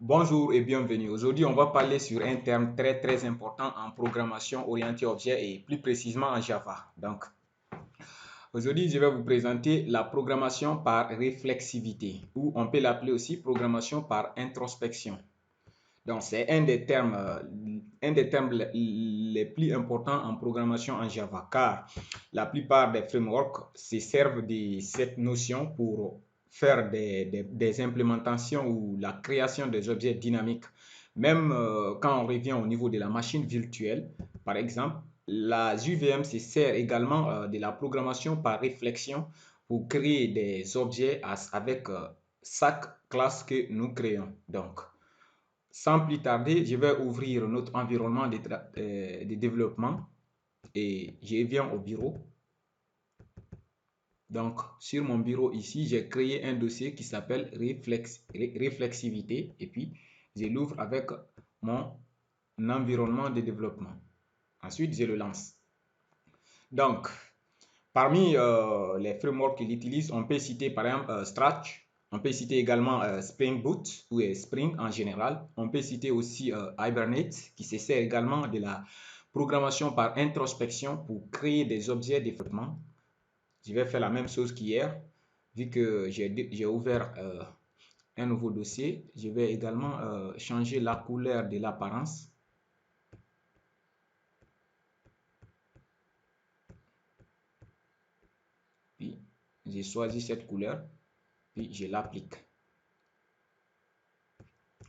Bonjour et bienvenue. Aujourd'hui, on va parler sur un terme très important en programmation orientée objet et plus précisément en Java. Donc, aujourd'hui, je vais vous présenter la programmation par réflexivité ou on peut l'appeler aussi programmation par introspection. Donc, c'est un des termes les plus importants en programmation en Java car la plupart des frameworks se servent de cette notion pour faire des implémentations ou la création des objets dynamiques. Même quand on revient au niveau de la machine virtuelle, par exemple, la JVM se sert également de la programmation par réflexion pour créer des objets avec chaque classe que nous créons. Donc, sans plus tarder, je vais ouvrir notre environnement de développement et je viens au bureau. Donc, sur mon bureau ici, j'ai créé un dossier qui s'appelle réflexivité et puis je l'ouvre avec mon environnement de développement. Ensuite, je le lance. Donc, parmi les frameworks qu'il utilise, on peut citer par exemple Stratch, on peut citer également Spring Boot ou Spring en général. On peut citer aussi Hibernate qui se sert également de la programmation par introspection pour créer des objets de développement. Je vais faire la même chose qu'hier. Vu que j'ai ouvert un nouveau dossier, je vais également changer la couleur de l'apparence. Puis, j'ai choisi cette couleur, puis je l'applique.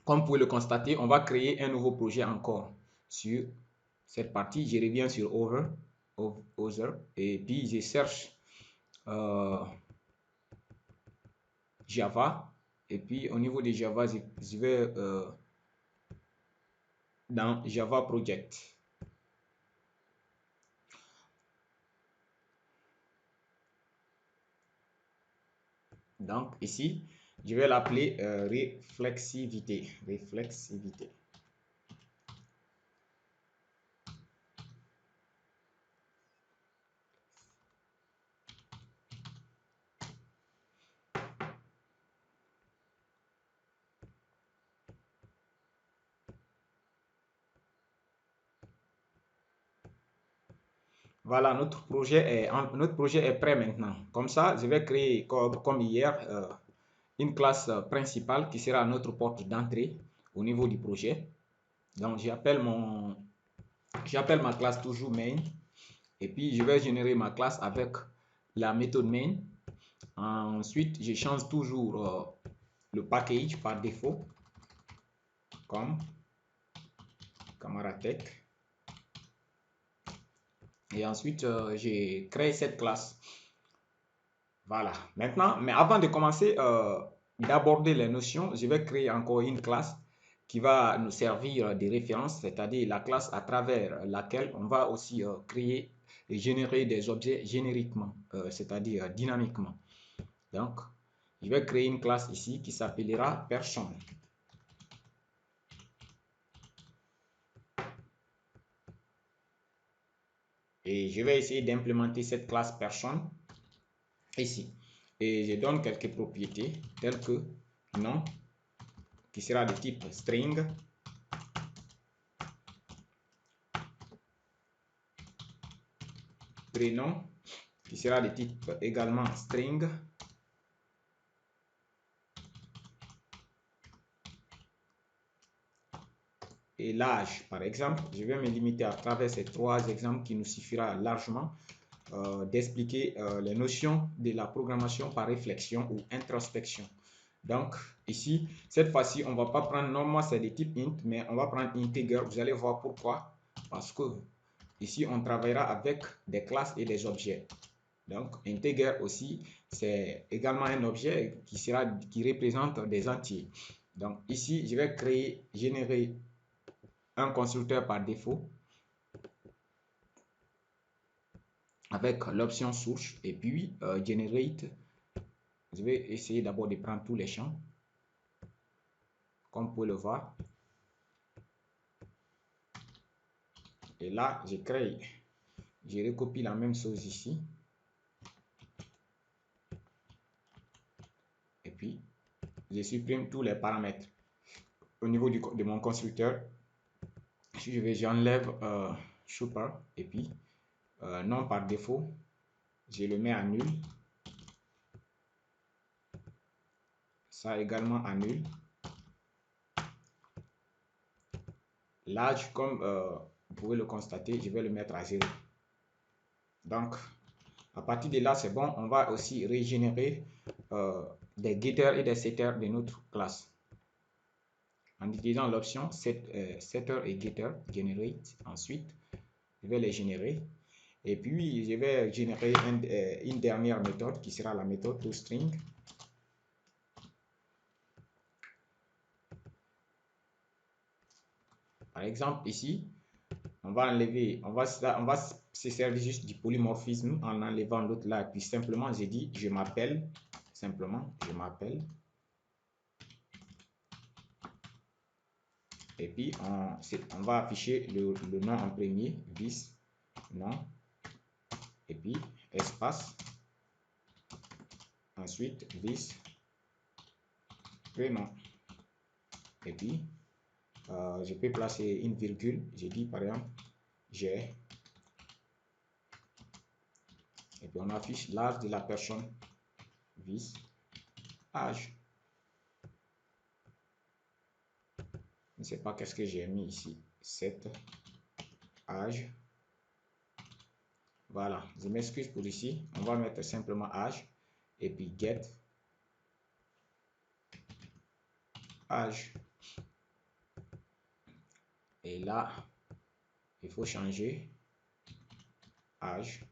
Comme vous pouvez le constater, on va créer un nouveau projet encore sur cette partie. Je reviens sur Other et puis je cherche Java. Et puis au niveau de Java, je vais dans Java Project. Donc ici, je vais l'appeler réflexivité. Réflexivité. Voilà, notre projet est prêt maintenant. Comme ça, je vais créer comme hier une classe principale qui sera notre porte d'entrée au niveau du projet. Donc, j'appelle ma classe toujours main. Et puis, je vais générer ma classe avec la méthode main. Ensuite, je change toujours le package par défaut comme Camaratech. Et ensuite, j'ai créé cette classe. Voilà. Maintenant, mais avant de commencer d'aborder les notions, je vais créer encore une classe qui va nous servir de référence, c'est-à-dire la classe à travers laquelle on va aussi créer et générer des objets génériquement, c'est-à-dire dynamiquement. Donc, je vais créer une classe ici qui s'appellera Person. Et je vais essayer d'implémenter cette classe Person ici. Et je donne quelques propriétés telles que nom, qui sera de type string, prénom, qui sera de type également string, et l'âge, par exemple. Je vais me limiter à travers ces trois exemples qui nous suffira largement d'expliquer les notions de la programmation par réflexion ou introspection. Donc, ici, cette fois-ci, on ne va pas prendre, normalement, c'est de type int, mais on va prendre integer. Vous allez voir pourquoi. Parce que ici, on travaillera avec des classes et des objets. Donc, integer aussi, c'est également un objet qui représente des entiers. Donc, ici, je vais générer un constructeur par défaut avec l'option source et puis generate. Je vais essayer d'abord de prendre tous les champs comme vous pouvez le voir. Et là, je recopie la même chose ici. Et puis, je supprime tous les paramètres. au niveau de mon constructeur, si j'enlève Shopper et puis nom par défaut, je le mets à nul. Ça également à nul. L'âge, comme vous pouvez le constater, je vais le mettre à 0. Donc, à partir de là, c'est bon. On va aussi régénérer des getters et des setters de notre classe. En utilisant l'option setter et getter, generate. Ensuite, je vais les générer. Et puis, je vais générer une dernière méthode qui sera la méthode toString. Par exemple, ici, on va enlever, on va se servir juste du polymorphisme en enlevant l'autre là. Puis simplement, j'ai dit, je m'appelle, simplement, je m'appelle. Et puis, on va afficher le nom en premier, vis, nom, et puis espace. Ensuite, vis, prénom. Et puis, je peux placer une virgule. J'ai dit par exemple, j'ai. Et puis, on affiche l'âge de la personne, vis, âge. Je ne sais pas qu'est-ce que j'ai mis ici. 7, âge. Voilà, je m'excuse pour ici. On va mettre simplement âge. Et puis get âge. Et là, il faut changer âge.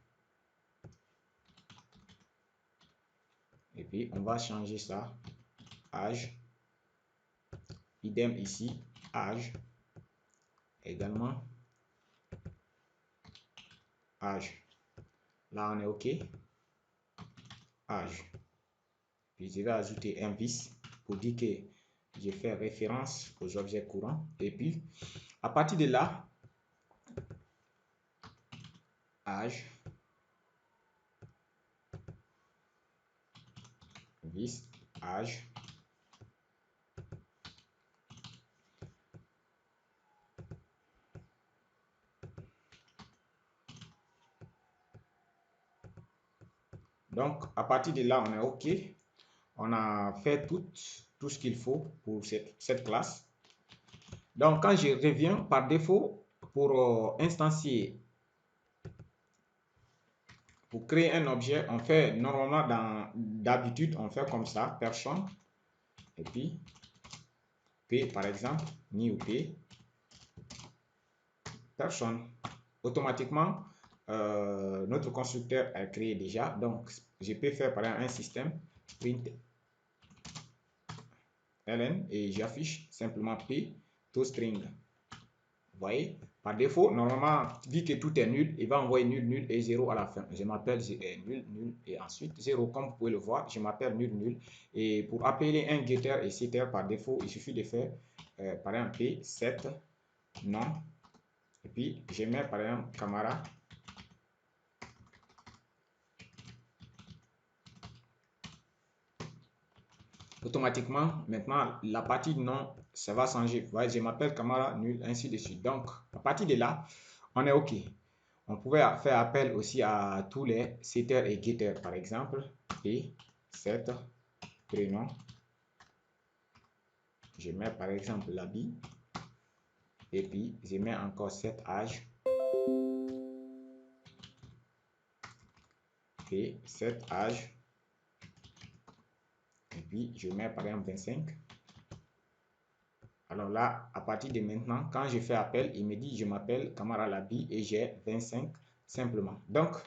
Et puis, on va changer ça. Âge. Idem ici, âge. Également, âge. Là, on est OK. Âge. Puis, je vais ajouter un vis pour dire que je fais référence aux objets courants. Et puis, à partir de là, âge, vis, âge. Donc, à partir de là, on est OK. On a fait tout ce qu'il faut pour cette classe. Donc, quand je reviens par défaut pour instancier, pour créer un objet, on fait normalement d'habitude, on fait comme ça, personne, et puis P par exemple, new P, personne. Automatiquement, notre constructeur est créé déjà. Donc, je peux faire par exemple un système print ln et j'affiche simplement P toString. Vous voyez, par défaut, normalement, vu que tout est nul, il va envoyer nul, nul et 0 à la fin. Je m'appelle nul, nul et ensuite 0. Comme vous pouvez le voir, je m'appelle nul, nul. Et pour appeler un getter et setter par défaut, il suffit de faire par exemple P, set, nom. Et puis, je mets par exemple Camara. Automatiquement, maintenant, la partie nom, ça va changer. Vous voyez, je m'appelle Camara, nul, ainsi de suite. Donc, à partir de là, on est OK. On pouvait faire appel aussi à tous les setters et getters, par exemple, et set, prénom. Je mets par exemple l'habit, et puis je mets encore set âge, et set âge, et puis je mets par exemple 25. Alors là, à partir de maintenant, quand je fais appel, il me dit je m'appelle Camara Labi et j'ai 25 simplement. Donc,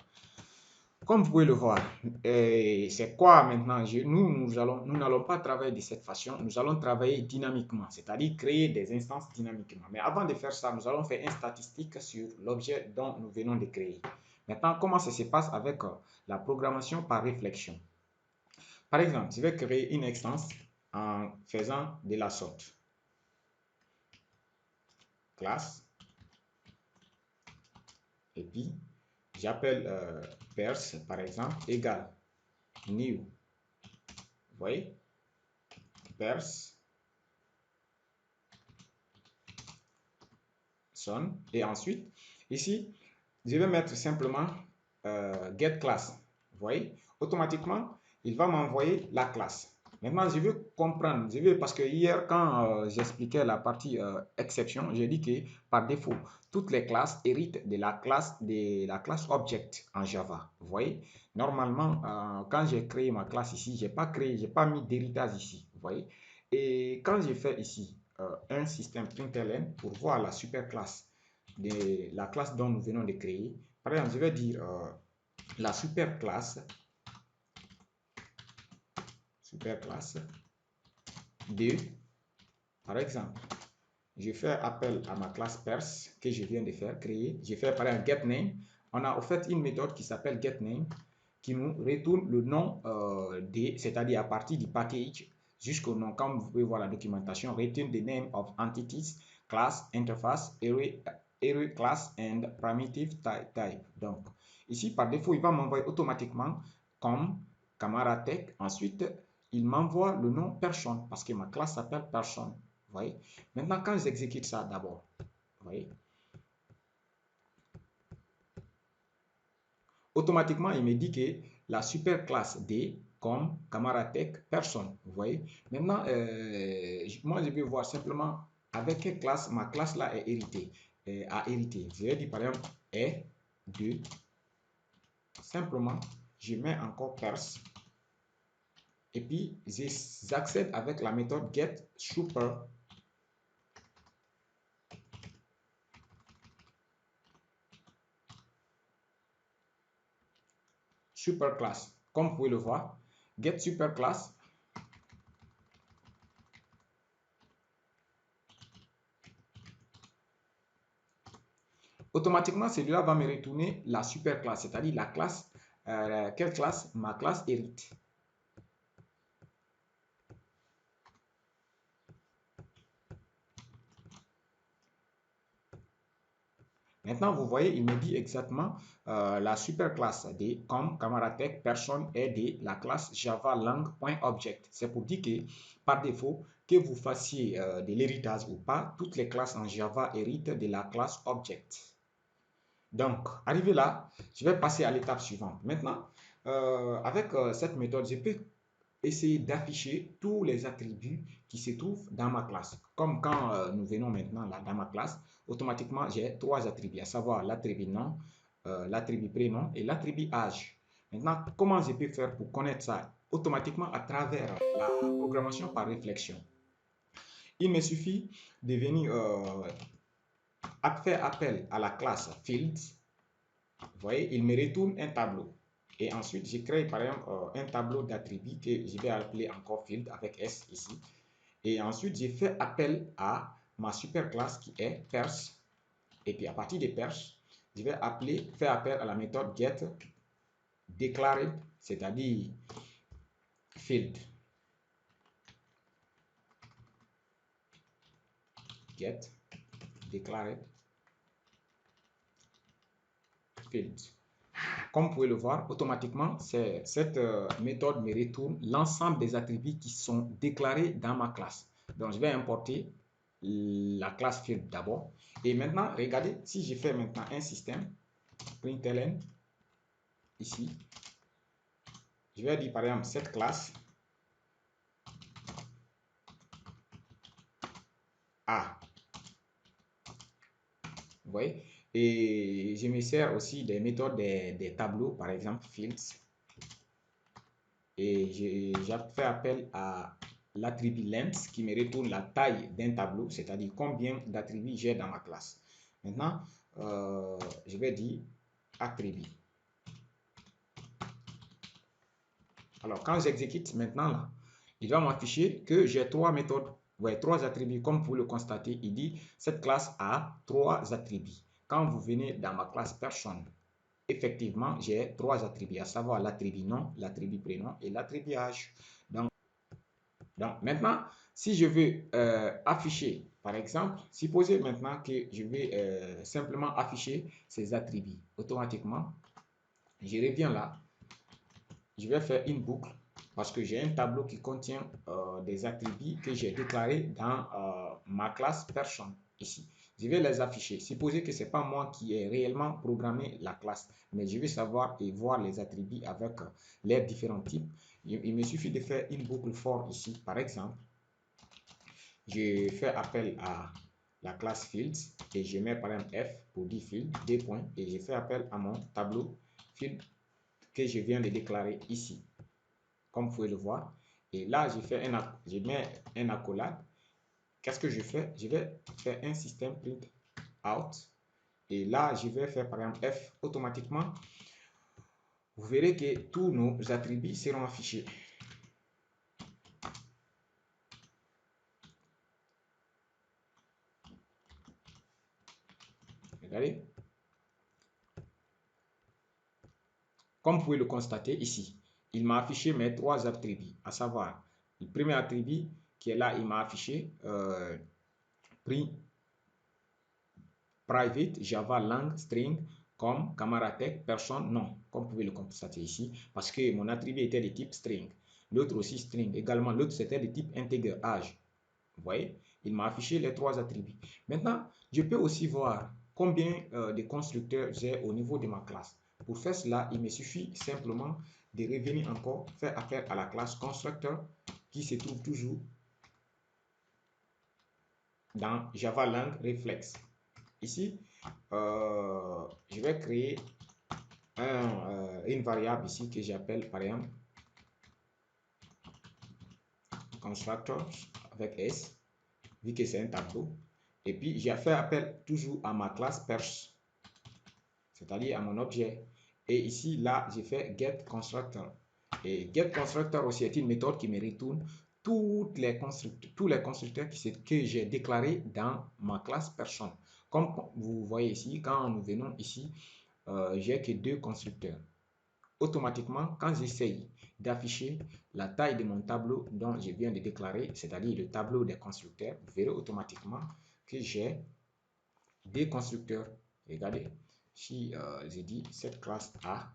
comme vous pouvez le voir, c'est quoi maintenant? Nous n'allons pas travailler de cette façon, nous allons travailler dynamiquement, c'est-à-dire créer des instances dynamiquement. Mais avant de faire ça, nous allons faire une statistique sur l'objet dont nous venons de créer. Maintenant, comment ça se passe avec la programmation par réflexion? Par exemple, je vais créer une instance en faisant de la sorte. Classe. Et puis, j'appelle pers, par exemple, égale new. Vous voyez? Pers person. Et ensuite, ici, je vais mettre simplement get class. Vous voyez, automatiquement, il va m'envoyer la classe. Maintenant, je veux comprendre, parce que hier, quand j'expliquais la partie exception, j'ai dit que par défaut, toutes les classes héritent de la classe object en Java. Vous voyez, normalement, quand j'ai créé ma classe ici, j'ai pas mis d'héritage ici. Vous voyez, et quand j'ai fait ici un système println pour voir la super classe de la classe dont nous venons de créer, par exemple, je vais dire la super classe de, par exemple, je fais appel à ma classe pers que je viens de faire créer. Je fais par exemple getName. On a en fait une méthode qui s'appelle getName qui nous retourne le nom c'est-à-dire à partir du package jusqu'au nom. Comme vous pouvez voir la documentation, return the name of entities, class, interface, array class and primitive type. Donc ici par défaut, il va m'envoyer automatiquement comme Camaratech. Ensuite, il m'envoie le nom person parce que ma classe s'appelle person. Vous voyez? Maintenant, quand j'exécute ça d'abord, vous voyez, automatiquement, il me dit que la super classe D comme Camaratech personne. Vous voyez? Maintenant, moi, je vais voir simplement avec quelle classe ma classe là est héritée. A hérité. Je vais dire par exemple est de. Simplement, je mets encore pers. Et puis, j'accède avec la méthode get super class. Comme vous pouvez le voir, get super class. Automatiquement, celui-là va me retourner la super classe, c'est-à-dire la classe, quelle classe ma classe hérite. Maintenant, vous voyez, il me dit exactement la super classe D comme Camaratech personne est de la classe Java lang.object. C'est pour dire que par défaut, que vous fassiez de l'héritage ou pas, toutes les classes en Java héritent de la classe object. Donc, arrivé là, je vais passer à l'étape suivante. Maintenant, avec cette méthode, je peux essayer d'afficher tous les attributs qui se trouvent dans ma classe. Comme quand nous venons maintenant là dans ma classe, automatiquement j'ai trois attributs, à savoir l'attribut nom, l'attribut prénom et l'attribut âge. Maintenant, comment je peux faire pour connaître ça automatiquement à travers la programmation par réflexion? Il me suffit de venir faire appel à la classe fields. Vous voyez, il me retourne un tableau. Et ensuite, je crée par exemple un tableau d'attributs que je vais appeler encore field avec S ici. Et ensuite, j'ai fait appel à ma super classe qui est pers. Et puis à partir de pers, je vais faire appel à la méthode get declared, c'est-à-dire field. Get declared field. Comme vous pouvez le voir, automatiquement, cette méthode me retourne l'ensemble des attributs qui sont déclarés dans ma classe. Donc, je vais importer la classe field d'abord. Et maintenant, regardez, si je fais maintenant un système, println, ici, je vais dire par exemple cette classe A. Vous voyez? Et je me sers aussi des méthodes des tableaux, par exemple fields. Et j'ai fait appel à l'attribut length qui me retourne la taille d'un tableau, c'est-à-dire combien d'attributs j'ai dans ma classe. Maintenant, je vais dire attribut. Alors, quand j'exécute maintenant, là, il va m'afficher que j'ai trois méthodes, ouais, trois attributs. Comme vous le constatez, il dit cette classe a trois attributs. Quand vous venez dans ma classe personne, effectivement, j'ai trois attributs, à savoir l'attribut nom, l'attribut prénom et l'attribut âge. Donc, maintenant, si je veux afficher, par exemple, supposez maintenant que je vais simplement afficher ces attributs automatiquement, je reviens là, je vais faire une boucle parce que j'ai un tableau qui contient des attributs que j'ai déclarés dans ma classe personne ici. je vais les afficher. Supposez que ce n'est pas moi qui ai réellement programmé la classe, mais je vais savoir et voir les attributs avec les différents types. Il me suffit de faire une boucle for ici. Par exemple, je fais appel à la classe fields et je mets par exemple F pour dire field, des points, et je fais appel à mon tableau field que je viens de déclarer ici, comme vous pouvez le voir. Et là, je mets un accolade. Qu'est-ce que je fais? Je vais faire un système print out. Et là, je vais faire par exemple F automatiquement. Vous verrez que tous nos attributs seront affichés. Regardez. Comme vous pouvez le constater ici, il m'a affiché mes trois attributs, à savoir le premier attribut qui est là, il m'a affiché private, Java, lang, string, comme, Camaratech, personne, non, comme vous pouvez le constater ici, parce que mon attribut était de type string. L'autre aussi string, également l'autre c'était de type integer, âge. Vous voyez, il m'a affiché les trois attributs. Maintenant, je peux aussi voir combien de constructeurs j'ai au niveau de ma classe. Pour faire cela, il me suffit simplement de revenir encore, faire appel à la classe constructeur qui se trouve toujours dans Java Lang Reflex. Ici, je vais créer une variable ici que j'appelle par exemple constructors avec S, vu que c'est un tableau. Et puis, j'ai fait appel toujours à ma classe pers, c'est-à-dire à mon objet. Et ici, là, j'ai fait get constructor. Et get constructor aussi est une méthode qui me retourne tous les constructeurs que j'ai déclarés dans ma classe personne. Comme vous voyez ici, quand nous venons ici, j'ai que deux constructeurs. Automatiquement, quand j'essaye d'afficher la taille de mon tableau dont je viens de déclarer, c'est-à-dire le tableau des constructeurs, vous verrez automatiquement que j'ai des constructeurs. Regardez, si je dis cette classe A,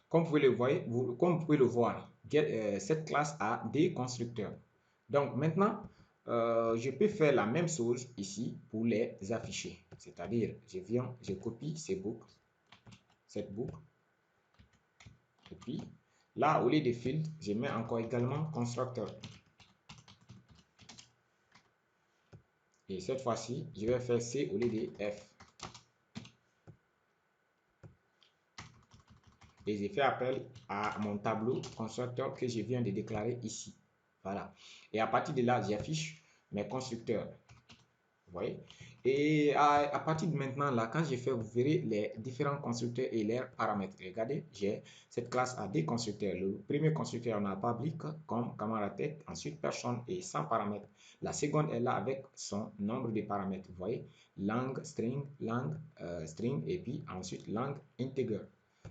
comme vous pouvez le voir, cette classe a des constructeurs. Donc maintenant, je peux faire la même chose ici pour les afficher. C'est-à-dire, je copie cette boucle, et puis là, au lieu de field, je mets encore également constructeur. Et cette fois-ci, je vais faire C au lieu de F. Et j'ai fait appel à mon tableau constructeur que je viens de déclarer ici. Voilà. Et à partir de là, j'affiche mes constructeurs. Vous voyez? Et à partir de maintenant, là, quand j'ai fait, vous verrez les différents constructeurs et leurs paramètres. Regardez, j'ai cette classe a des constructeurs. Le premier constructeur, on a public comme Camaratech, ensuite personne et sans paramètres. La seconde est là avec son nombre de paramètres. Vous voyez? Lang, string, et puis ensuite lang, integer.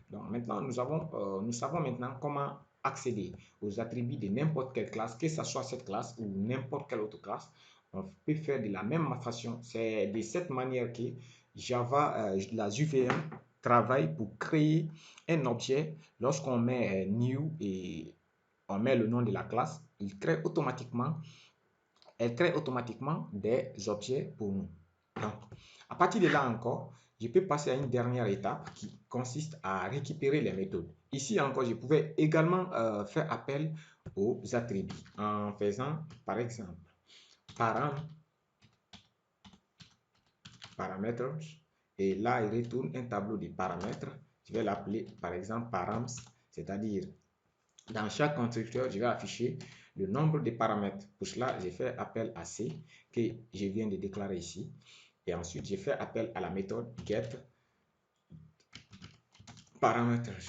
Donc maintenant, nous savons maintenant comment accéder aux attributs de n'importe quelle classe, que ce soit cette classe ou n'importe quelle autre classe. On peut faire de la même façon. C'est de cette manière que Java, la JVM, travaille pour créer un objet. Lorsqu'on met new et on met le nom de la classe, elle crée automatiquement des objets pour nous. Donc, à partir de là encore, je peux passer à une dernière étape qui consiste à récupérer les méthodes. Ici encore, je pouvais également faire appel aux attributs en faisant, par exemple, paramètres, et là, il retourne un tableau de paramètres. Je vais l'appeler, par exemple, params, c'est-à-dire, dans chaque constructeur, je vais afficher le nombre de paramètres. Pour cela, j'ai fait appel à C, que je viens de déclarer ici. Et ensuite, j'ai fait appel à la méthode get parameters.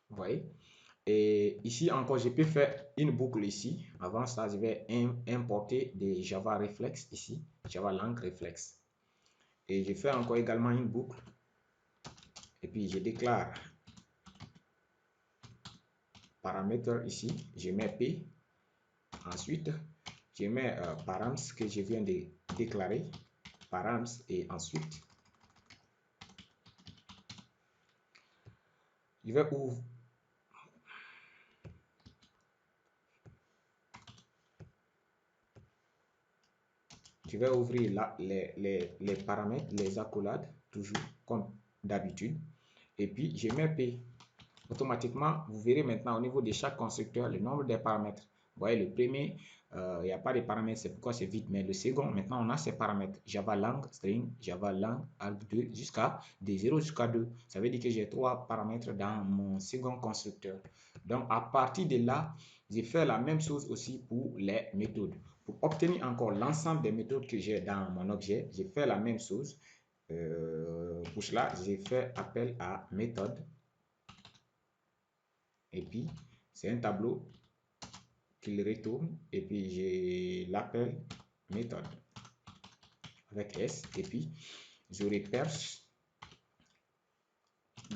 Vous voyez? Et ici encore, je peux faire une boucle ici. Avant ça, je vais importer des Java Reflex ici, Java Lang Reflex. Et je fais encore également une boucle. Et puis, je déclare paramètre ici. Je mets P. Ensuite, je mets params que je viens de déclarer. Params et ensuite, je vais ouvrir. Je vais ouvrir là les paramètres, les accolades, toujours comme d'habitude. Et puis, je mets P. Automatiquement, vous verrez maintenant au niveau de chaque constructeur le nombre des paramètres. Vous voyez, le premier, il n'y a pas de paramètres, c'est pourquoi c'est vide. Mais le second, maintenant, on a ces paramètres. Java Lang, string, Java Lang, arg2, jusqu'à de 0 jusqu'à 2. Ça veut dire que j'ai 3 paramètres dans mon second constructeur. Donc, à partir de là, j'ai fait la même chose aussi pour les méthodes. Pour obtenir encore l'ensemble des méthodes que j'ai dans mon objet, j'ai fait la même chose. Pour cela, j'ai fait appel à méthode. Et puis, c'est un tableau qu'il retourne. Et puis, je l'appelle méthode avec S. Et puis, je recherche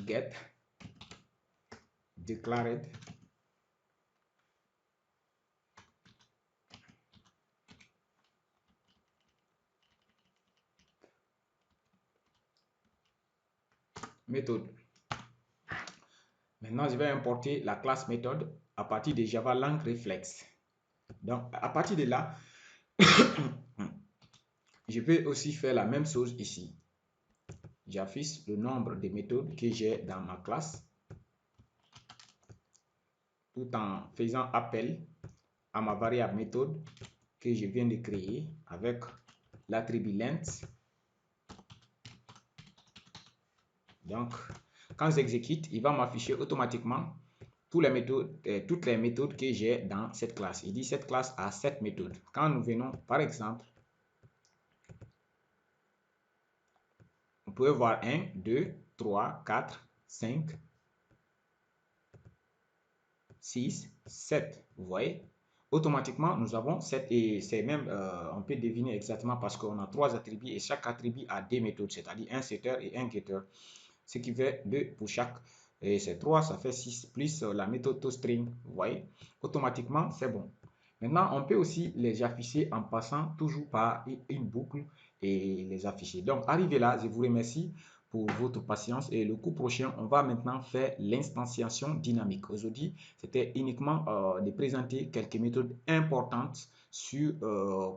get declared méthode. Maintenant, je vais importer la classe méthode à partir de Java Lang Reflex. Donc, à partir de là, je peux aussi faire la même chose ici. J'affiche le nombre de méthodes que j'ai dans ma classe tout en faisant appel à ma variable méthode que je viens de créer avec l'attribut length. Donc, quand j'exécute, il va m'afficher automatiquement toutes les méthodes que j'ai dans cette classe. Il dit cette classe a 7 méthodes. Quand nous venons, par exemple, on peut voir 1, 2, 3, 4, 5, 6, 7. Vous voyez? Automatiquement, nous avons 7 et c'est même, on peut deviner exactement parce qu'on a 3 attributs et chaque attribut a 2 méthodes, c'est-à-dire un setter et un getter. Ce qui fait 2 pour chaque. Et c'est 3, ça fait 6 plus la méthode toString. Vous voyez? Automatiquement, c'est bon. Maintenant, on peut aussi les afficher en passant toujours par une boucle et les afficher. Donc, arrivé là, je vous remercie pour votre patience et le coup prochain, on va maintenant faire l'instanciation dynamique. Aujourd'hui, c'était uniquement de présenter quelques méthodes importantes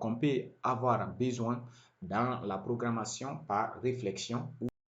qu'on peut avoir besoin dans la programmation par réflexion.